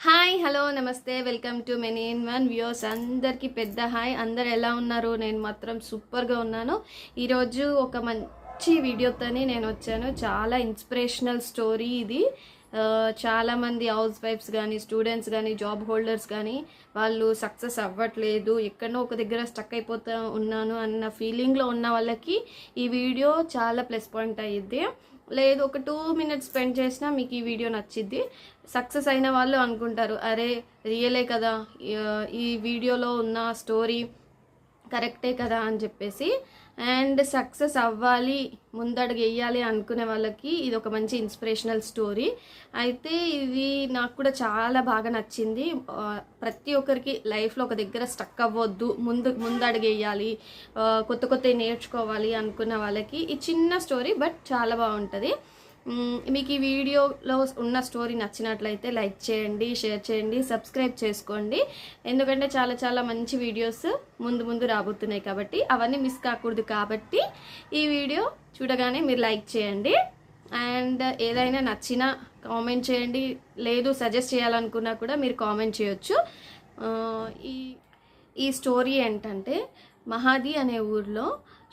Hi hello నమస్తే welcome to many in one views. అందరికీ పెద్ద హాయ్. అందరు ఎలా ఉన్నారు? నేను మాత్రం సూపర్గా ఉన్నాను. ఈరోజు ఒక మంచి వీడియోతోని నేను వచ్చాను. చాలా ఇన్స్పిరేషనల్ స్టోరీ ఇది. చాలామంది హౌస్ వైఫ్స్ కానీ స్టూడెంట్స్ కానీ జాబ్ హోల్డర్స్ కానీ వాళ్ళు సక్సెస్ అవ్వట్లేదు, ఎక్కడో ఒక దగ్గర స్టక్ అయిపోతూ ఉన్నాను అన్న ఫీలింగ్లో ఉన్న వాళ్ళకి ఈ వీడియో చాలా ప్లస్ పాయింట్ అయ్యిద్ది. లేదు ఒక 2 minutes స్పెండ్ చేసినా మీకు ఈ వీడియో నచ్చిద్ది. సక్సెస్ అయిన వాళ్ళు అనుకుంటారు, అరే రియలే కదా, ఈ వీడియోలో ఉన్న స్టోరీ కరెక్టే కదా అని చెప్పేసి. అండ్ సక్సెస్ అవ్వాలి, ముందడుగు వేయాలి అనుకునే వాళ్ళకి ఇది ఒక మంచి ఇన్స్పిరేషనల్ స్టోరీ. అయితే ఇది నాకు కూడా చాలా బాగా నచ్చింది. ప్రతి ఒక్కరికి లైఫ్లో ఒక దగ్గర స్టక్ అవ్వద్దు, ముందడుగు వేయాలి, కొత్త కొత్త నేర్చుకోవాలి అనుకున్న వాళ్ళకి ఈ చిన్న స్టోరీ బట్ చాలా బాగుంటుంది. మీకు ఈ వీడియోలో ఉన్న స్టోరీ నచ్చినట్లయితే లైక్ చేయండి, షేర్ చేయండి, సబ్స్క్రైబ్ చేసుకోండి. ఎందుకంటే చాలా చాలా మంచి వీడియోస్ ముందు రాబోతున్నాయి కాబట్టి అవన్నీ మిస్ కాకూడదు. కాబట్టి ఈ వీడియో చూడగానే మీరు లైక్ చేయండి. అండ్ ఏదైనా నచ్చినా కామెంట్ చేయండి, లేదు సజెస్ట్ చేయాలనుకున్నా కూడా మీరు కామెంట్ చేయొచ్చు. ఈ స్టోరీ ఏంటంటే, మహాది అనే ఊర్లో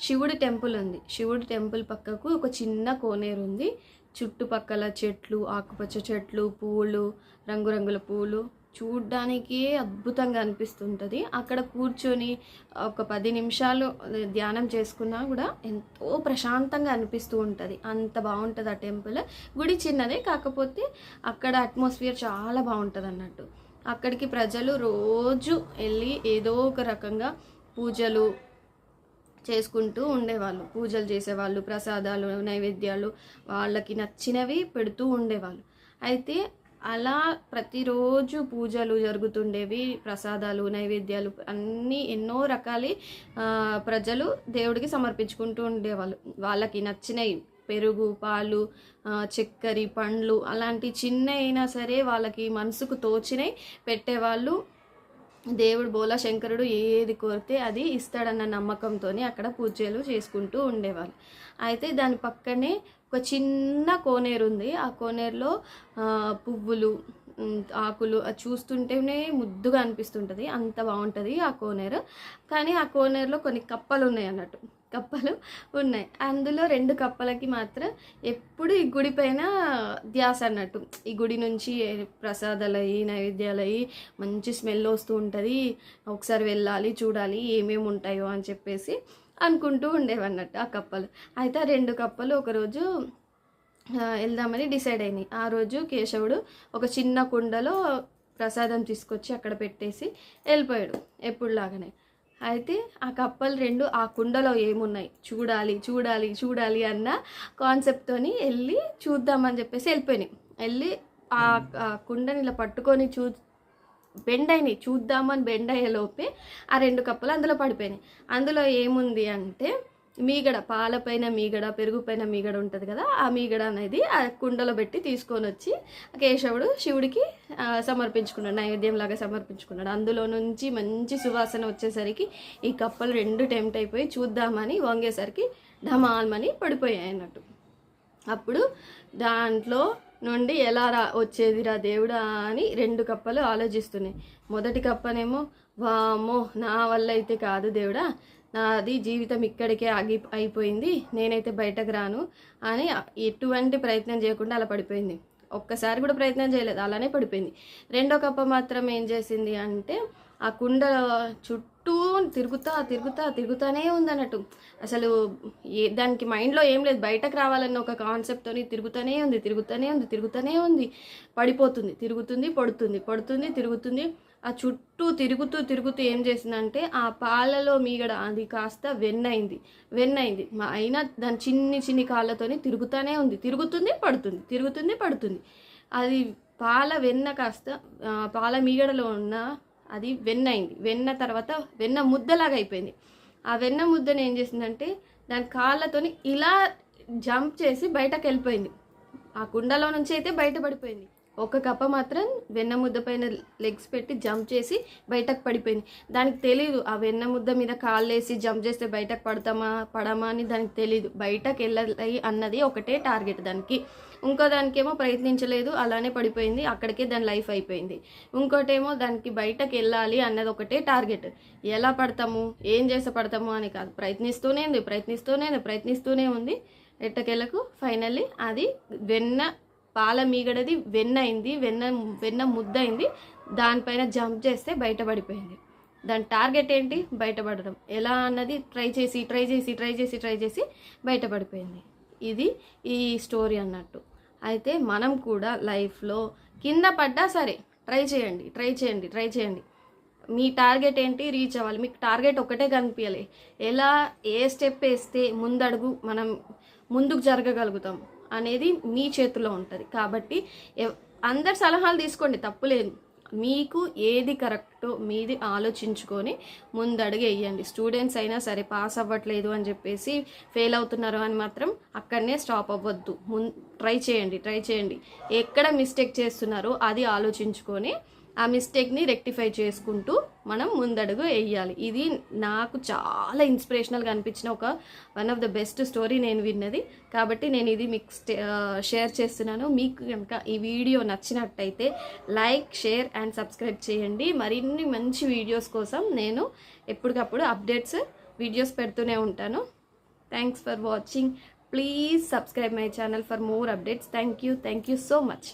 శివుడి టెంపుల్ ఉంది. శివుడి టెంపుల్ పక్కకు ఒక చిన్న కోనేరు ఉంది. చుట్టుపక్కల చెట్లు, ఆకుపచ్చ చెట్లు, పూలు, రంగురంగుల పూలు చూడ్డానికి అద్భుతంగా అనిపిస్తుంటుంది. అక్కడ కూర్చొని ఒక 10 నిమిషాలు ధ్యానం చేసుకున్నా కూడా ఎంతో ప్రశాంతంగా అనిపిస్తూ ఉంటుంది. అంత బాగుంటుంది ఆ టెంపుల్. గుడి చిన్నదే, కాకపోతే అక్కడ అట్మాస్ఫియర్ చాలా బాగుంటుంది అన్నట్టు. అక్కడికి ప్రజలు రోజు వెళ్ళి ఏదో ఒక రకంగా పూజలు చేసుకుంటూ ఉండేవాళ్ళు. పూజలు చేసేవాళ్ళు, ప్రసాదాలు నైవేద్యాలు వాళ్ళకి నచ్చినవి పెడుతూ ఉండేవాళ్ళు. అయితే అలా ప్రతిరోజు పూజలు జరుగుతుండేవి, ప్రసాదాలు నైవేద్యాలు అన్నీ ఎన్నో రకాల ప్రజలు దేవుడికి సమర్పించుకుంటూ ఉండేవాళ్ళు. వాళ్ళకి నచ్చినవి పెరుగు, పాలు, చక్కెర, పండ్లు అలాంటి చిన్న అయినా సరే వాళ్ళకి మనసుకు తోచినవి పెట్టేవాళ్ళు. దేవుడు బోలా శంకరుడు ఏది కోరితే అది ఇస్తాడన్న నమ్మకంతో అక్కడ పూజలు చేసుకుంటూ ఉండేవాళ్ళు. అయితే దాని పక్కనే ఒక చిన్న కోనేరు ఉంది. ఆ కోనేరులో పువ్వులు, ఆకులు చూస్తుంటేనే ముద్దుగా అనిపిస్తుంటుంది. అంత బాగుంటుంది ఆ కోనేరు. కానీ ఆ కోనేరులో కొన్ని కప్పలు ఉన్నాయి అన్నట్టు, కప్పలు ఉన్నాయి. అందులో 2 కప్పలకి మాత్రం ఎప్పుడు ఈ గుడి పైన ధ్యాస అన్నట్టు. ఈ గుడి నుంచి ప్రసాదాలు అయ్యి నైవేద్యాలు అయ్యి మంచి స్మెల్ వస్తూ ఉంటుంది, ఒకసారి వెళ్ళాలి చూడాలి ఏమేమి ఉంటాయో అని చెప్పేసి అనుకుంటూ ఉండేవన్నట్టు ఆ కప్పలు. అయితే ఆ 2 కప్పలు ఒకరోజు వెళ్దామని డిసైడ్ అయినాయి. ఆ రోజు కేశవుడు ఒక చిన్న కుండలో ప్రసాదం తీసుకొచ్చి అక్కడ పెట్టేసి వెళ్ళిపోయాడు ఎప్పుడులాగానే. అయితే ఆ కప్పలు 2 ఆ కుండలో ఏమున్నాయి చూడాలి చూడాలి చూడాలి అన్న కాన్సెప్ట్తోని వెళ్ళి చూద్దామని చెప్పేసి వెళ్ళిపోయినాయి. వెళ్ళి ఆ కుండని ఇలా పట్టుకొని బెండ్ అయినాయి. చూద్దామని బెండ్ అయ్యేలోపే ఆ 2 కప్పలు అందులో పడిపోయినాయి. అందులో ఏముంది అంటే మీగడ, పాలపైన మీగడ, పెరుగు పైన మీగడ ఉంటుంది కదా, ఆ మీగడ అనేది ఆ కుండలో పెట్టి తీసుకొని వచ్చి కేశవుడు శివుడికి సమర్పించుకున్నాడు, నైవేద్యం లాగా సమర్పించుకున్నాడు. అందులో నుంచి మంచి సువాసన వచ్చేసరికి ఈ కప్పలు 2 టెంప్ట్ అయిపోయి చూద్దామని వంగేసరికి ఢమాల్మని పడిపోయాయి అన్నట్టు. అప్పుడు దాంట్లో నుండి ఎలా వచ్చేదిరా దేవుడా అని 2 కప్పలు ఆలోచిస్తున్నాయి. మొదటి కప్పనేమో, వామ్మో నా వల్ల అయితే కాదు దేవుడా, నాది జీవితం ఇక్కడికే అయిపోయింది, నేనైతే బయటకు రాను అని ఎటువంటి ప్రయత్నం చేయకుండా అలా పడిపోయింది. ఒక్కసారి కూడా ప్రయత్నం చేయలేదు, అలానే పడిపోయింది. 2వ కప్ప మాత్రం ఏం చేసింది అంటే ఆ కుండ చుట్టూ తిరుగుతానే ఉందన్నట్టు. అసలు దానికి మైండ్లో ఏం లేదు, బయటకు రావాలన్న ఒక కాన్సెప్ట్తో తిరుగుతూనే ఉంది. పడిపోతుంది, పడుతుంది, తిరుగుతుంది. ఆ చుట్టూ తిరుగుతూ ఏం చేసిందంటే ఆ పాలలో మీగడ అది కాస్త వెన్నైంది. అయినా దాని చిన్ని కాళ్ళతోని తిరుగుతుంది పడుతుంది. అది పాల వెన్న కాస్త పాల మీగడలో ఉన్న అది వెన్నైంది. వెన్న తర్వాత వెన్న ముద్దలాగా అయిపోయింది. ఆ వెన్న ముద్దని ఏం చేసిందంటే దాని కాళ్ళతోని ఇలా జంప్ చేసి బయటకు వెళ్ళిపోయింది. ఆ కుండలో నుంచి అయితే బయటపడిపోయింది. ఒక కప్ప మాత్రం వెన్న ముద్ద పైన లెగ్స్ పెట్టి జంప్ చేసి బయటకు పడిపోయింది. దానికి తెలీదు ఆ వెన్న ముద్ద మీద కాళ్ళు వేసి జంప్ చేస్తే బయటకు పడమా అని దానికి తెలీదు. బయటకు వెళ్ళాలి అన్నది ఒకటే టార్గెట్ దానికి. ఇంకో దానికేమో ప్రయత్నించలేదు, అలానే పడిపోయింది, అక్కడికే దాని లైఫ్ అయిపోయింది. ఇంకోటేమో దానికి బయటకు వెళ్ళాలి అన్నది ఒకటే టార్గెట్. ఎలా పడతాము, ఏం చేస్తే పడతాము అని కాదు, ప్రయత్నిస్తూనే ఉంది. ఎట్టకెళ్ళకు ఫైనల్లీ అది పాల మీగడది వెన్న అయింది, వెన్న ముద్ద అయింది. దానిపైన జంప్ చేస్తే బయటపడిపోయింది. దాని టార్గెట్ ఏంటి, బయటపడడం. ఎలా అన్నది ట్రై చేసి బయటపడిపోయింది. ఇది ఈ స్టోరీ అన్నట్టు. అయితే మనం కూడా లైఫ్లో కింద పడ్డా సరే ట్రై చేయండి. మీ టార్గెట్ ఏంటి, రీచ్ అవ్వాలి. మీకు టార్గెట్ ఒకటే కనిపించాలి. ఏ స్టెప్ వేస్తే మనం ముందుకు జరగగలుగుతాం అనేది మీ చేతిలో ఉంటుంది. కాబట్టి అందరి సలహాలు తీసుకోండి, తప్పులేదు. మీకు ఏది కరెక్టో మీది ఆలోచించుకొని ముందడుగు వేయండి. స్టూడెంట్స్ అయినా సరే పాస్ అవ్వట్లేదు అని చెప్పేసి ఫెయిల్ అవుతున్నారు అని మాత్రం అక్కడనే స్టాప్ అవ్వద్దు. ట్రై చేయండి. ఎక్కడ మిస్టేక్ చేస్తున్నారో అది ఆలోచించుకొని ఆ మిస్టేక్ని రెక్టిఫై చేసుకుంటూ మనం ముందడుగు వేయాలి. ఇది నాకు చాలా ఇన్స్పిరేషనల్గా అనిపించిన one of the best story నేను విన్నది. కాబట్టి నేను ఇది మీకు షేర్ చేస్తున్నాను. మీకు కనుక ఈ వీడియో నచ్చినట్టయితే లైక్, షేర్ అండ్ సబ్స్క్రైబ్ చేయండి. మరిన్ని మంచి వీడియోస్ కోసం నేను ఎప్పటికప్పుడు వీడియోస్ పెడుతూనే ఉంటాను. Thanks for watching. Please subscribe my channel for more updates. Thank you so much.